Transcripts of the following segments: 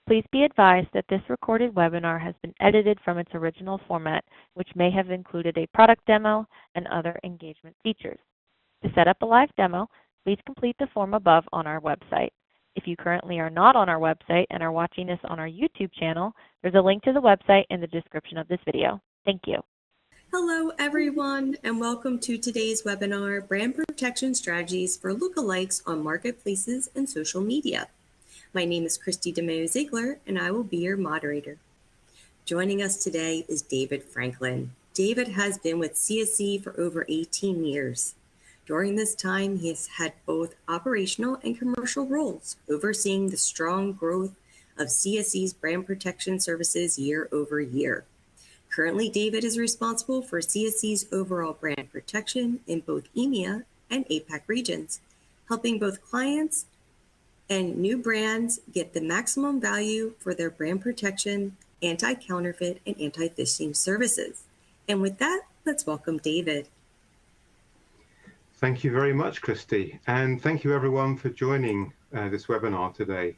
Please be advised that this recorded webinar has been edited from its original format, which may have included a product demo and other engagement features. To set up a live demo, please complete the form above on our website. If you currently are not on our website and are watching this on our YouTube channel, there's a link to the website in the description of this video. Thank you. Hello, everyone, and welcome to today's webinar, Brand Protection Strategies for Lookalikes on Marketplaces and Social Media. My name is Christy DeMeo-Ziegler, and I will be your moderator. Joining us today is David Franklin. David has been with CSC for over 18 years. During this time, he has had both operational and commercial roles, overseeing the strong growth of CSC's brand protection services year over year. Currently, David is responsible for CSC's overall brand protection in both EMEA and APAC regions, helping both clients and new brands get the maximum value for their brand protection, anti-counterfeit, and anti-phishing services. And with that, let's welcome David. Thank you very much, Christy, and thank you everyone for joining this webinar today.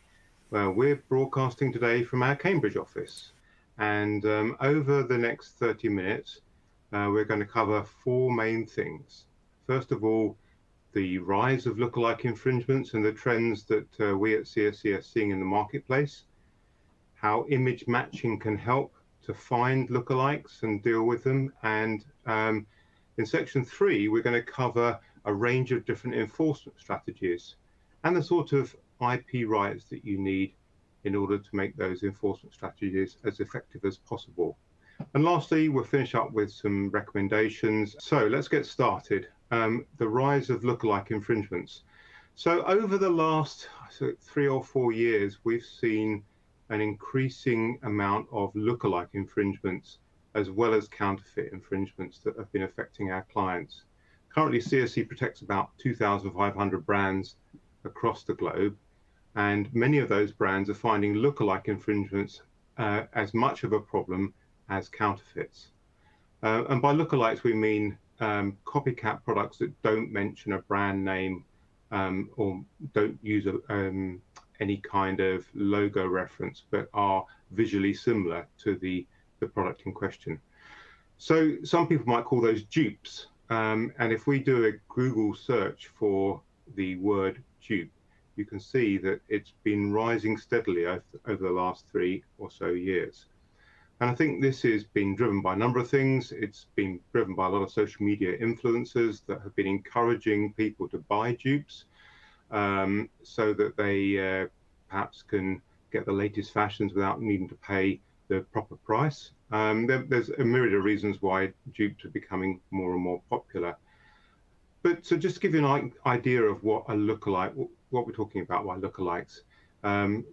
We're broadcasting today from our Cambridge office, and over the next 30 minutes, we're going to cover four main things. First of all, the rise of lookalike infringements and the trends that we at CSC are seeing in the marketplace, how image matching can help to find lookalikes and deal with them, and in section 3, we're going to cover a range of different enforcement strategies and the sort of IP rights that you need in order to make those enforcement strategies as effective as possible. And lastly, we'll finish up with some recommendations. So let's get started. The rise of lookalike infringements. So over the last 3 or 4 years, we've seen an increasing amount of lookalike infringements as well as counterfeit infringements that have been affecting our clients. Currently, CSC protects about 2,500 brands across the globe, and many of those brands are finding lookalike infringements as much of a problem as counterfeits. And by lookalikes, we mean copycat products that don't mention a brand name or don't use any kind of logo reference, but are visually similar to the product in question. So some people might call those dupes. And if we do a Google search for the word dupe, you can see that it's been rising steadily over the last 3 or so years. And I think this is being driven by a number of things. It's been driven by a lot of social media influencers that have been encouraging people to buy dupes so that they perhaps can get the latest fashions without needing to pay the proper price. There's a myriad of reasons why dupes are becoming more and more popular. But so just to give you an idea of what a lookalike, what we're talking about by lookalikes,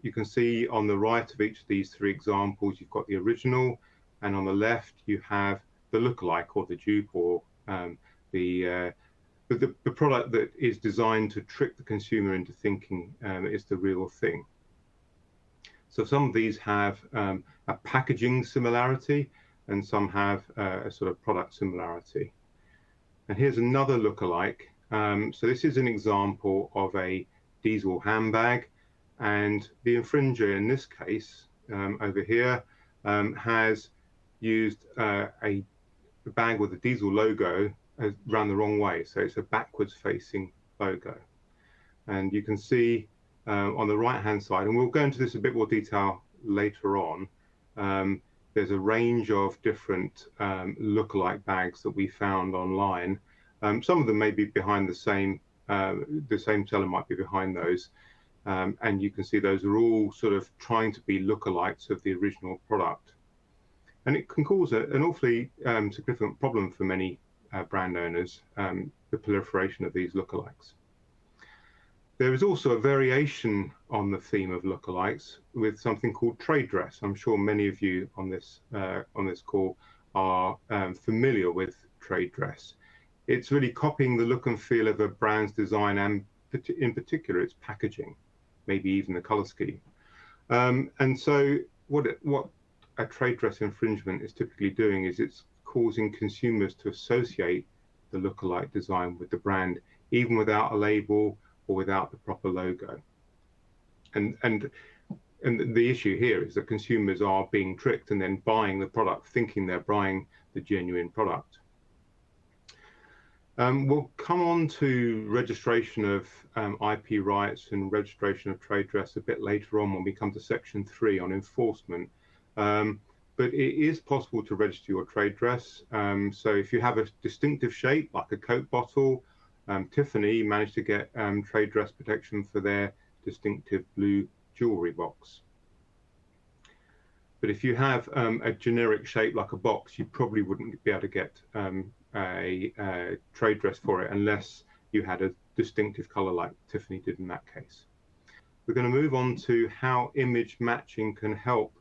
you can see on the right of each of these 3 examples, you've got the original, and on the left you have the lookalike or the dupe or the product that is designed to trick the consumer into thinking it's the real thing. So some of these have a packaging similarity, and some have a sort of product similarity. And here's another lookalike. So this is an example of a diesel handbag, and the infringer in this case over here has used a bag with a diesel logo around the wrong way. So it's a backwards facing logo. And you can see on the right hand side, and we'll go into this in a bit more detail later on, there's a range of different lookalike bags that we found online. Some of them may be behind the same seller might be behind those. And you can see those are all sort of trying to be lookalikes of the original product. And it can cause an awfully significant problem for many brand owners, the proliferation of these lookalikes. There is also a variation on the theme of lookalikes with something called trade dress. I'm sure many of you on this call are familiar with trade dress. It's really copying the look and feel of a brand's design, and in particular its packaging, maybe even the color scheme. And so what a trade dress infringement is typically doing is it's causing consumers to associate the lookalike design with the brand, even without a label or without the proper logo. And and the issue here is that consumers are being tricked and then buying the product thinking they're buying the genuine product. We'll come on to registration of IP rights and registration of trade dress a bit later on when we come to section 3 on enforcement. But it is possible to register your trade dress. So if you have a distinctive shape like a Coke bottle, Tiffany managed to get trade dress protection for their distinctive blue jewelry box. But if you have a generic shape like a box, you probably wouldn't be able to get a trade dress for it unless you had a distinctive color like Tiffany did in that case. We're going to move on to how image matching can help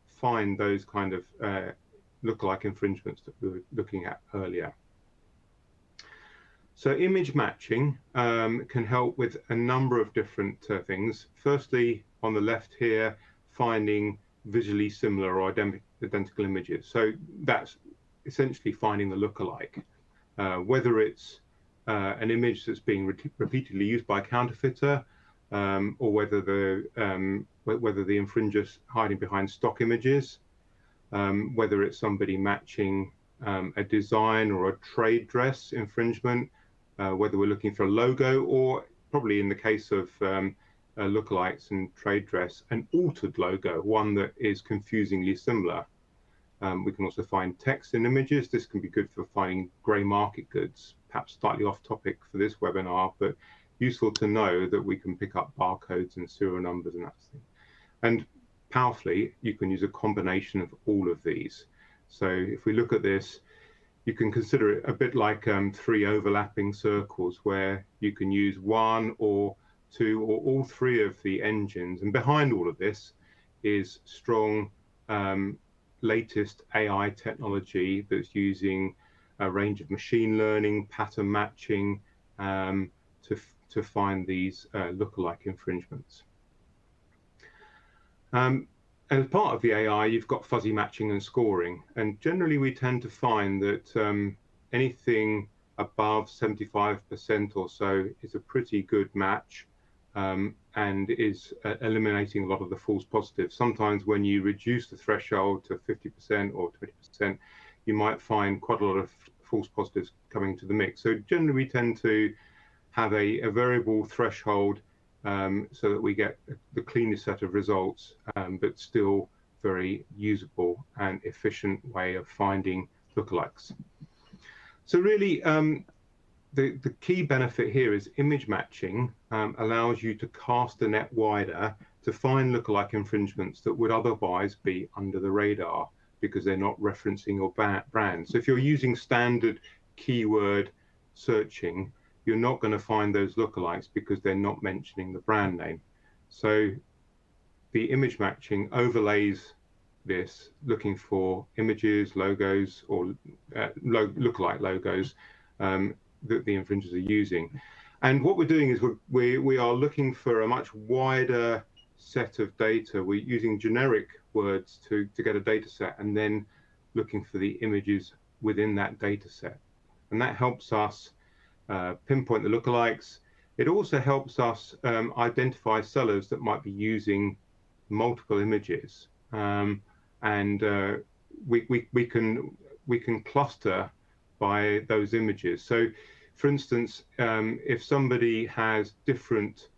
find those kind of lookalike infringements that we were looking at earlier. So image matching can help with a number of different things. Firstly, on the left here, finding visually similar or identical images. So that's essentially finding the lookalike, whether it's an image that's being repeatedly used by a counterfeiter, or whether the infringer's hiding behind stock images, whether it's somebody matching a design or a trade dress infringement, whether we're looking for a logo, or probably in the case of lookalikes and trade dress, an altered logo, one that is confusingly similar. We can also find text in images. This can be good for finding grey market goods, perhaps slightly off topic for this webinar, but useful to know that we can pick up barcodes and serial numbers and that thing. And powerfully, you can use a combination of all of these. So if we look at this, you can consider it a bit like 3 overlapping circles where you can use 1 or 2 or all 3 of the engines. And behind all of this is strong latest AI technology that's using a range of machine learning, pattern matching to find these lookalike infringements. And as part of the AI, you've got fuzzy matching and scoring. And generally, we tend to find that anything above 75% or so is a pretty good match and is eliminating a lot of the false positives. Sometimes when you reduce the threshold to 50% or 20%, you might find quite a lot of false positives coming to the mix. So generally, we tend to have a variable threshold so that we get the cleanest set of results, but still very usable and efficient way of finding lookalikes. So really, the key benefit here is image matching allows you to cast the net wider to find lookalike infringements that would otherwise be under the radar because they're not referencing your brand. So if you're using standard keyword searching, you're not going to find those lookalikes because they're not mentioning the brand name. So the image matching overlays this, looking for images, logos, or lookalike logos that the infringers are using. And what we're doing is we are looking for a much wider set of data. We're using generic words to get a data set and then looking for the images within that data set. And that helps us pinpoint the lookalikes. It also helps us identify sellers that might be using multiple images. And we can cluster by those images. So for instance, if somebody has different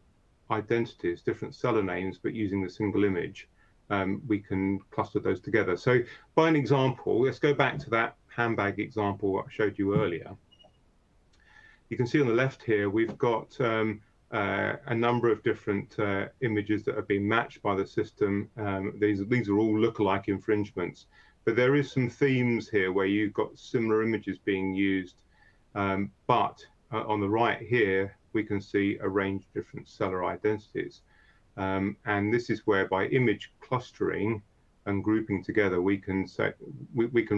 identities, different seller names, but using the single image, we can cluster those together. So by an example, let's go back to that handbag example I showed you earlier. You can see on the left here, we've got a number of different images that have been matched by the system. These are all lookalike infringements, but there is some themes here where you've got similar images being used. But on the right here, we can see a range of different seller identities. And this is where by image clustering and grouping together, we can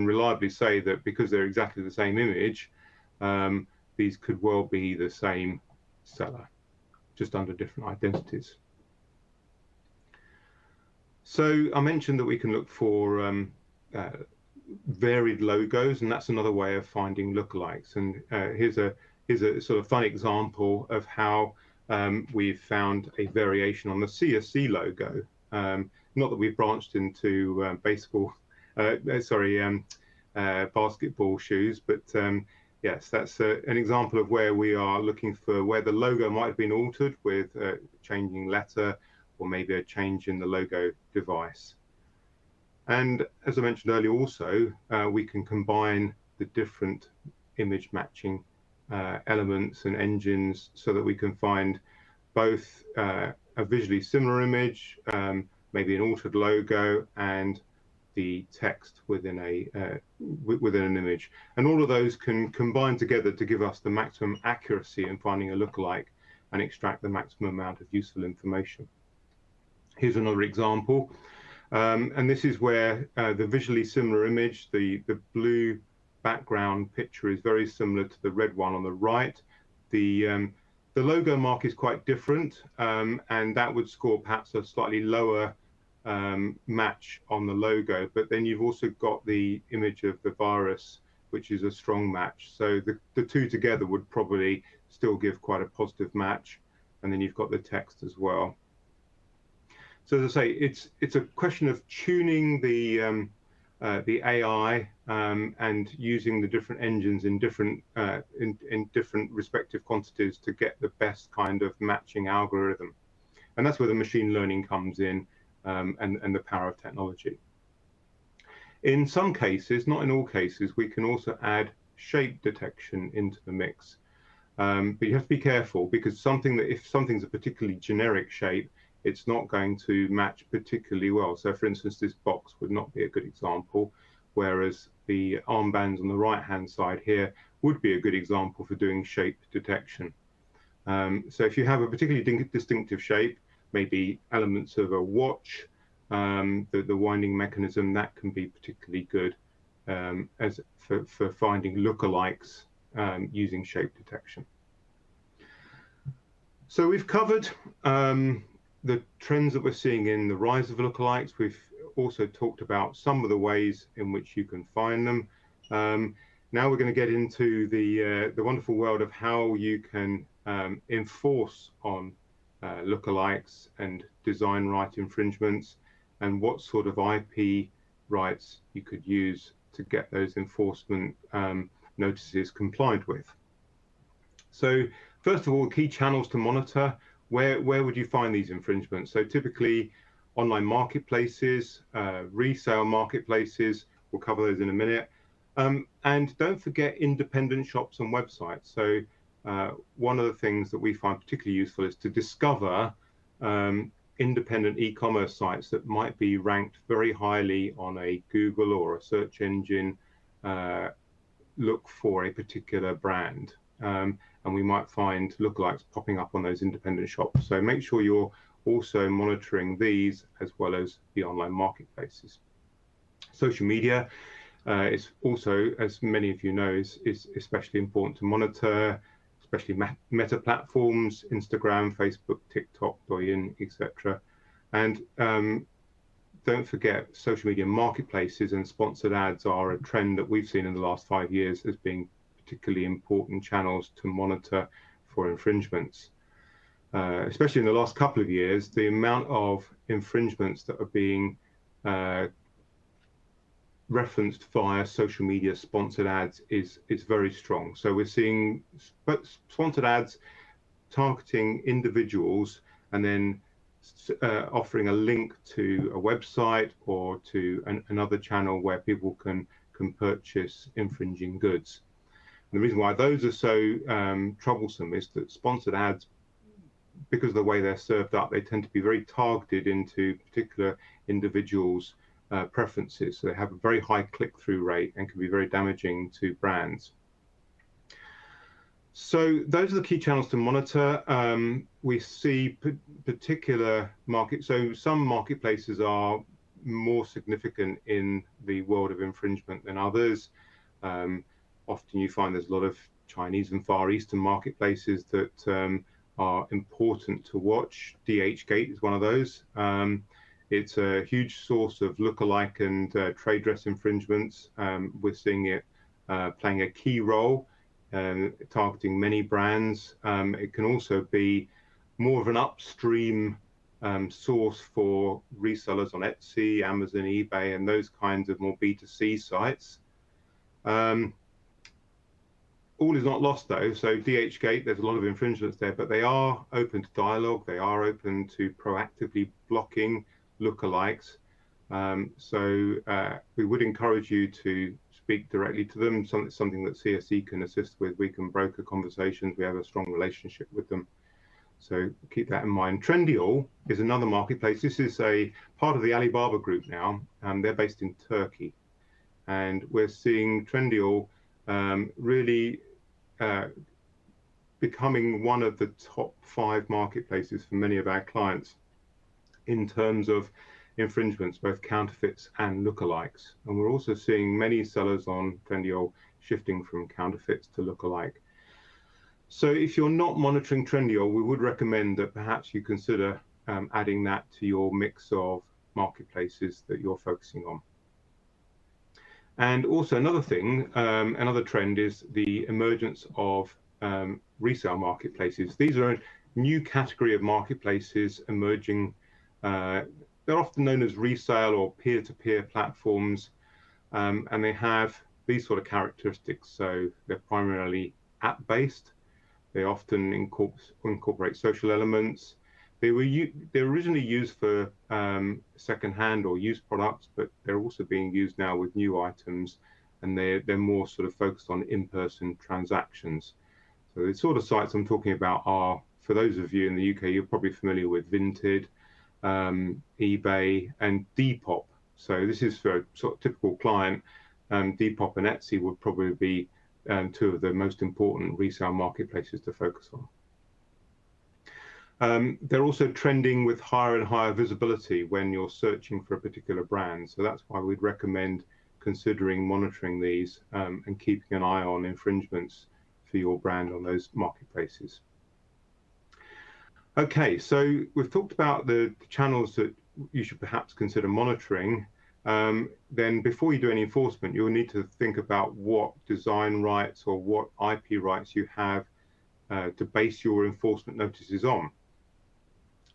reliably say that because they're exactly the same image, these could well be the same seller, just under different identities. So I mentioned that we can look for varied logos, and that's another way of finding lookalikes. And here's a sort of fun example of how we've found a variation on the CSC logo. Not that we've branched into basketball shoes, but yes, that's an example of where we are looking for where the logo might have been altered with a changing letter or maybe a change in the logo device. And as I mentioned earlier, also, we can combine the different image matching elements and engines so that we can find both a visually similar image, maybe an altered logo, and the text within an image. And all of those can combine together to give us the maximum accuracy in finding a lookalike and extract the maximum amount of useful information. Here's another example. And this is where the visually similar image, the blue background picture is very similar to the red one on the right. The logo mark is quite different, and that would score perhaps a slightly lower match on the logo, but then you've also got the image of the virus, which is a strong match. So the two together would probably still give quite a positive match, and then you've got the text as well. So as I say, it's a question of tuning the AI and using the different engines in different respective quantities to get the best kind of matching algorithm, and that's where the machine learning comes in, and the power of technology. In some cases, not in all cases, we can also add shape detection into the mix, but you have to be careful, because if something's a particularly generic shape, it's not going to match particularly well. So for instance, this box would not be a good example, whereas the armbands on the right hand side here would be a good example for doing shape detection. So if you have a particularly distinctive shape, maybe elements of a watch, the winding mechanism, that can be particularly good for finding lookalikes using shape detection. So we've covered the trends that we're seeing in the rise of lookalikes. We've also talked about some of the ways in which you can find them. Now we're going to get into the wonderful world of how you can enforce on lookalikes and design right infringements, and what sort of IP rights you could use to get those enforcement notices complied with. So first of all, key channels to monitor. Where would you find these infringements? So typically online marketplaces, resale marketplaces, we'll cover those in a minute. And don't forget independent shops and websites. So one of the things that we find particularly useful is to discover independent e-commerce sites that might be ranked very highly on a Google or a search engine look for a particular brand. And we might find lookalikes popping up on those independent shops. So make sure you're also monitoring these as well as the online marketplaces. Social media is also, as many of you know, is especially important to monitor, especially meta platforms, Instagram, Facebook, TikTok, Douyin, etc. And don't forget, social media marketplaces and sponsored ads are a trend that we've seen in the last 5 years as being particularly important channels to monitor for infringements. Especially in the last couple of years, the amount of infringements that are being referenced via social media sponsored ads is very strong. So we're seeing sponsored ads targeting individuals and then offering a link to a website or to another channel where people can purchase infringing goods. And the reason why those are so troublesome is that sponsored ads, because of the way they're served up, they tend to be very targeted into particular individuals' preferences. So they have a very high click-through rate and can be very damaging to brands. So those are the key channels to monitor. We see particular markets. So some marketplaces are more significant in the world of infringement than others. Often you find there's a lot of Chinese and Far Eastern marketplaces that are important to watch. DHgate is one of those. It's a huge source of lookalike and trade dress infringements. We're seeing it playing a key role, targeting many brands. It can also be more of an upstream source for resellers on Etsy, Amazon, eBay, and those kinds of more B2C sites. All is not lost though. So DHgate, there's a lot of infringements there, but they are open to dialogue. They are open to proactively blocking lookalikes. We would encourage you to speak directly to them. Something that CSE can assist with. We can broker conversations. We have a strong relationship with them. So keep that in mind. Trendyol is another marketplace. This is a part of the Alibaba group now. They're based in Turkey. And we're seeing Trendyol really becoming one of the top 5 marketplaces for many of our clients in terms of infringements, both counterfeits and lookalikes. And we're also seeing many sellers on Trendyol shifting from counterfeits to lookalike. So if you're not monitoring Trendyol, we would recommend that perhaps you consider adding that to your mix of marketplaces that you're focusing on. And also another thing, another trend is the emergence of resale marketplaces. These are a new category of marketplaces emerging. They're often known as resale or peer-to-peer platforms, and they have these sort of characteristics. So they're primarily app-based. They often incorporate social elements. They were originally used for second-hand or used products, but they're also being used now with new items, and they're more sort of focused on in-person transactions. So the sort of sites I'm talking about are, for those of you in the UK, you're probably familiar with Vinted, eBay, and Depop. So this is for a sort of typical client. Depop and Etsy would probably be 2 of the most important resale marketplaces to focus on. They're also trending with higher and higher visibility when you're searching for a particular brand. So that's why we'd recommend considering monitoring these and keeping an eye on infringements for your brand on those marketplaces. Okay, so we've talked about the channels that you should perhaps consider monitoring. Then before you do any enforcement, you'll need to think about what design rights or what IP rights you have to base your enforcement notices on.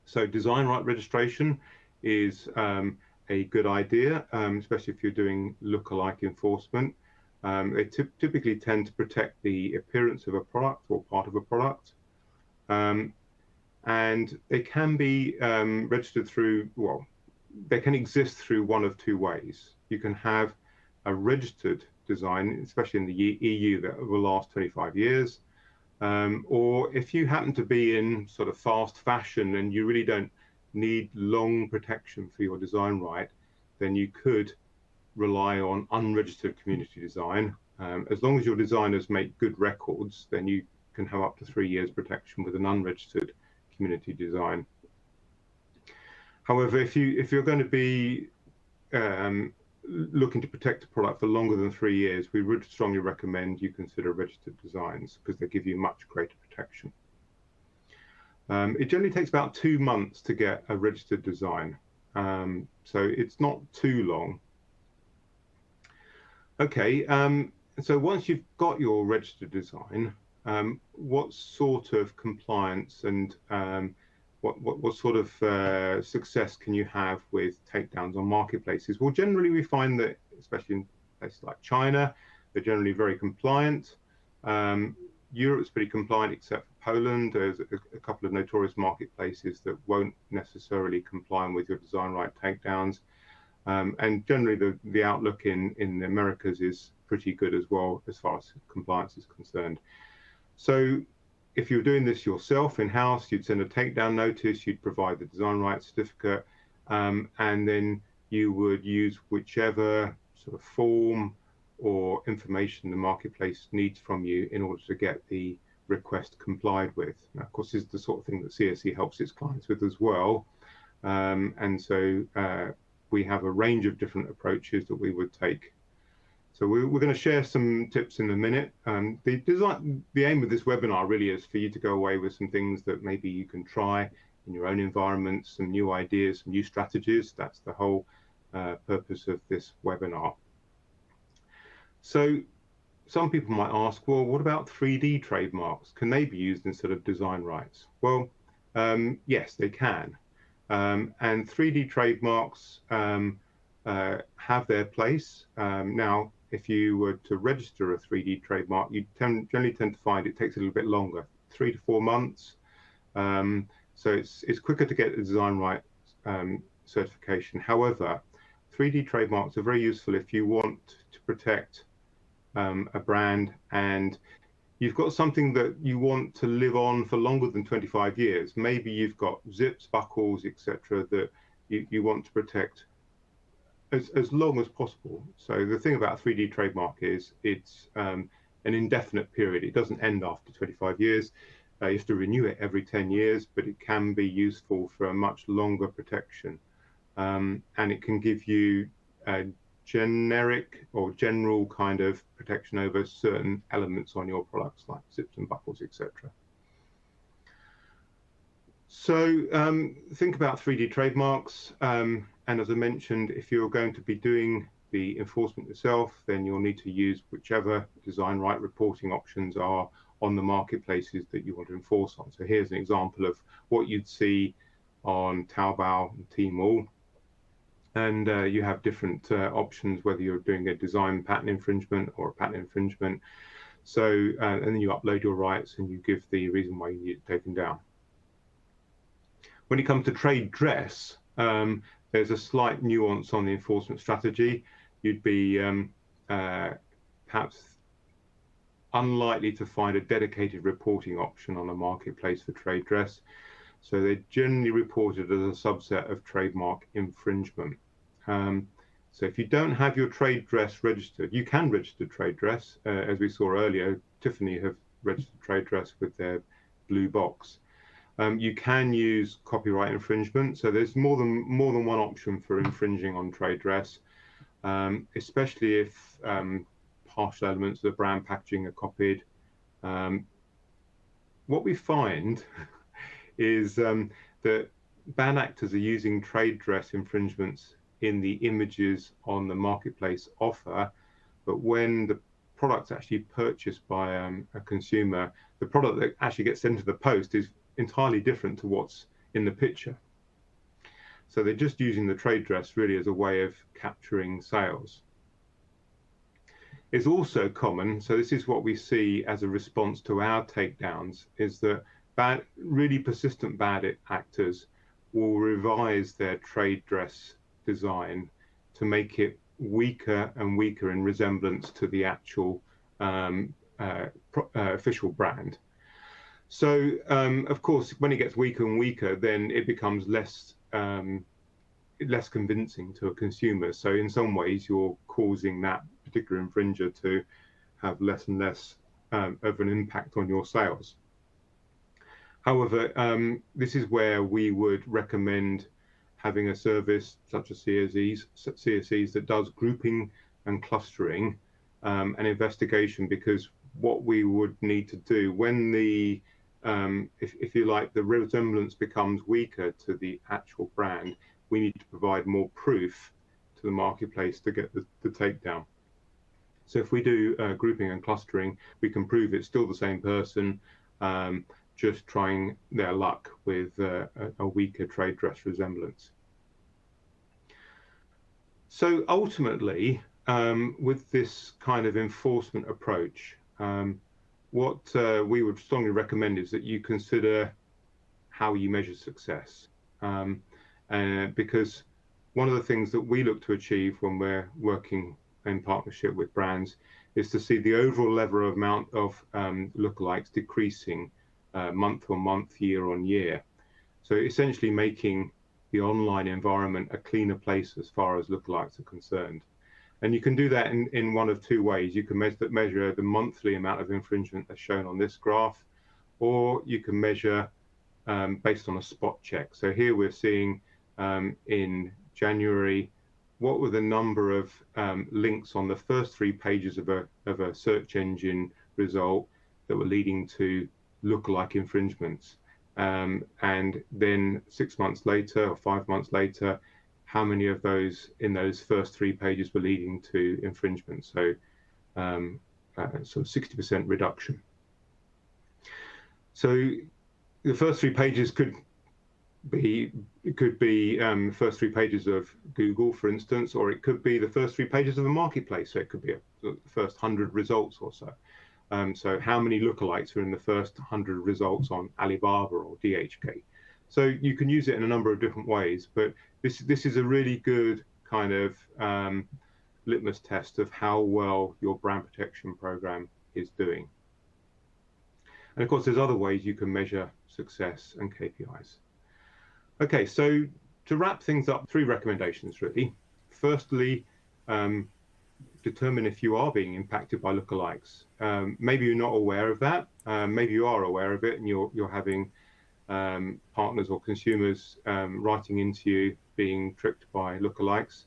So design right registration is a good idea, especially if you're doing lookalike enforcement. They typically tend to protect the appearance of a product or part of a product. And they can be registered through, well, they can exist through one of 2 ways. You can have a registered design, especially in the EU, that will last 25 years. Or if you happen to be in sort of fast fashion and you really don't need long protection for your design right, then you could rely on unregistered community design. As long as your designers make good records, then you can have up to 3 years protection with an unregistered community design. However, if you're going to be looking to protect a product for longer than 3 years, we would strongly recommend you consider registered designs because they give you much greater protection. It generally takes about 2 months to get a registered design, so it's not too long. Okay, so once you've got your registered design, what sort of compliance and what sort of success can you have with takedowns on marketplaces? Well, generally we find that, especially in places like China, they're generally very compliant. Europe's pretty compliant except for Poland. There's a couple of notorious marketplaces that won't necessarily comply with your design right takedowns. And generally the outlook in the Americas is pretty good as well as far as compliance is concerned. So if you're doing this yourself in-house, you'd send a takedown notice, you'd provide the design rights certificate, and then you would use whichever sort of form or information the marketplace needs from you in order to get the request complied with. Now, of course, this is the sort of thing that CSE helps its clients with as well. And so we have a range of different approaches that we would take. So we're going to share some tips in a minute. The aim of this webinar really is for you to go away with some things that maybe you can try in your own environment, some new ideas, some new strategies. That's the whole purpose of this webinar. So some people might ask, well, what about 3D trademarks? Can they be used instead of design rights? Well, yes, they can. And 3D trademarks have their place. Now, if you were to register a 3D trademark, you generally tend to find it takes a little bit longer, 3 to 4 months. So it's quicker to get the design right certification. However, 3D trademarks are very useful if you want to protect a brand and you've got something that you want to live on for longer than 25 years. Maybe you've got zips, buckles, etc. that you want to protect as long as possible. So the thing about a 3D trademark is it's an indefinite period. It doesn't end after 25 years. You have to renew it every 10 years, but it can be useful for a much longer protection. And it can give you a generic or general kind of protection over certain elements on your products like zips and buckles, etc. So think about 3D trademarks. And as I mentioned, if you're going to be doing the enforcement yourself, then you'll need to use whichever design right reporting options are on the marketplaces that you want to enforce on. So here's an example of what you'd see on Taobao and Tmall. And you have different options, whether you're doing a design patent infringement or a patent infringement. So, and then you upload your rights and you give the reason why you need it taken down. When it comes to trade dress, there's a slight nuance on the enforcement strategy. You'd be perhaps unlikely to find a dedicated reporting option on a marketplace for trade dress. So they're generally reported as a subset of trademark infringement. So if you don't have your trade dress registered, you can register trade dress. As we saw earlier, Tiffany have registered trade dress with their blue box. You can use copyright infringement. So there's more than one option for infringing on trade dress, especially if partial elements of the brand packaging are copied. What we find is that bad actors are using trade dress infringements in the images on the marketplace offer, but when the product's actually purchased by a consumer, the product that actually gets sent to the post is entirely different to what's in the picture. So they're just using the trade dress really as a way of capturing sales. It's also common, so this is what we see as a response to our takedowns, is that really persistent bad actors will revise their trade dress design to make it weaker and weaker in resemblance to the actual official brand. So, of course, when it gets weaker and weaker, then it becomes less convincing to a consumer. So in some ways, you're causing that particular infringer to have less and less of an impact on your sales. However, this is where we would recommend having a service such as CSEs that does grouping and clustering and investigation, because what we would need to do when the, if you like, the resemblance becomes weaker to the actual brand, we need to provide more proof to the marketplace to get the takedown. So if we do grouping and clustering, we can prove it's still the same person, just trying their luck with a weaker trade dress resemblance. So ultimately, with this kind of enforcement approach, what we would strongly recommend is that you consider how you measure success. Because one of the things that we look to achieve when we're working in partnership with brands is to see the overall level of amount of lookalikes decreasing month on month, year on year. So essentially making the online environment a cleaner place as far as lookalikes are concerned. And you can do that in one of two ways. You can measure the monthly amount of infringement as shown on this graph, or you can measure based on a spot check. So here we're seeing in January, what were the number of links on the first 3 pages of a search engine result that were leading to lookalike infringements, and then 6 months later or 5 months later, how many of those in those first 3 pages were leading to infringement. So sort of 60% reduction. So the first 3 pages could it could be first 3 pages of Google, for instance, or it could be the first 3 pages of a marketplace. So it could be the first 100 results or so. So how many lookalikes are in the first 100 results on Alibaba or DHK? So you can use it in a number of different ways, but this is a really good kind of litmus test of how well your brand protection program is doing. And of course, there's other ways you can measure success and KPIs. Okay, so to wrap things up, 3 recommendations really. Firstly, determine if you are being impacted by lookalikes. Maybe you're not aware of that. Maybe you are aware of it, and you're having partners or consumers writing into you being tricked by lookalikes.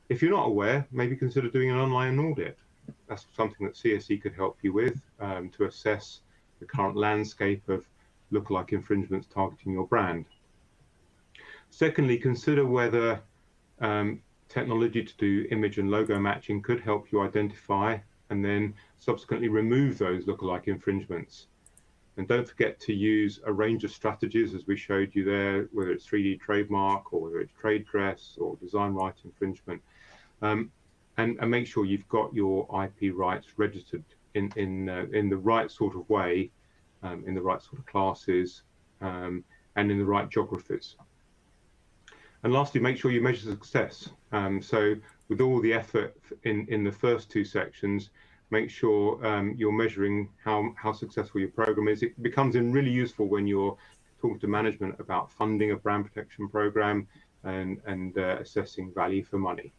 If you're not aware, maybe consider doing an online audit. That's something that CSE could help you with to assess the current landscape of lookalike infringements targeting your brand. Secondly, consider whether technology to do image and logo matching could help you identify and then subsequently remove those lookalike infringements. And don't forget to use a range of strategies, as we showed you there, whether it's 3D trademark or whether it's trade dress or design right infringement. And make sure you've got your IP rights registered in the right sort of way, in the right sort of classes, and in the right geographies. And lastly, make sure you measure success. So with all the effort in the first 2 sections, make sure you're measuring how successful your program is. It becomes really useful when you're talking to management about funding a brand protection program and assessing value for money.